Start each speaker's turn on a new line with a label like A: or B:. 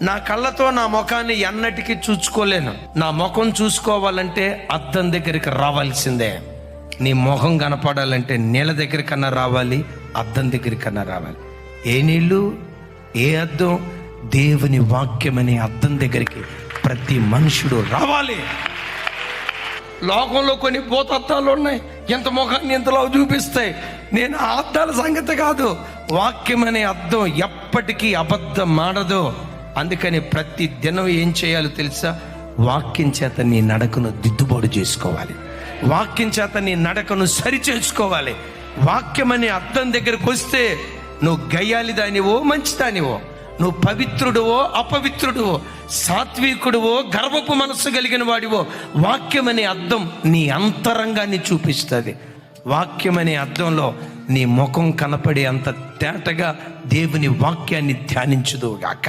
A: నా కళ్ళతో నా ముఖాన్ని ఎన్నటికీ చూసుకోలేను. నా ముఖం చూసుకోవాలంటే అద్దం దగ్గరికి రావాల్సిందే. నీ ముఖం కనపడాలంటే నీళ్ళ దగ్గరికన్నా రావాలి, అద్దం దగ్గరికన్నా రావాలి. ఏ నీళ్ళు, ఏ అద్దం? దేవుని వాక్యం అనే అద్దం దగ్గరికి ప్రతి మనుషుడు రావాలి. లోకంలో కొన్ని భూతత్వాలు ఉన్నాయి, ఎంత ముఖాన్ని ఎంతలో చూపిస్తాయి. నేను ఆ అద్దాల సంగతి కాదు, వాక్యం అనే అద్దం ఎప్పటికీ అబద్ధం ఆడదు. అందుకని ప్రతి దినం ఏం చేయాలో తెలుసా? వాక్యం చేత నీ నడకను దిద్దుబాటు చేసుకోవాలి, వాక్యం చేత నీ నడకను సరి చేసుకోవాలి. వాక్యం అనే అద్దం దగ్గరకు వస్తే నువ్వు గయ్యాలి దానివో మంచి దానివో, నువ్వు పవిత్రుడువో అపవిత్రుడువో, సాత్వికుడువో గర్వపు మనస్సు కలిగిన వాడివో, వాక్యం అనే అద్దం నీ అంతరంగాన్ని చూపిస్తుంది. వాక్యం అనే అద్దంలో నీ ముఖం కనపడే అంత తేటగా దేవుని వాక్యాన్ని ధ్యానించుదుగాక.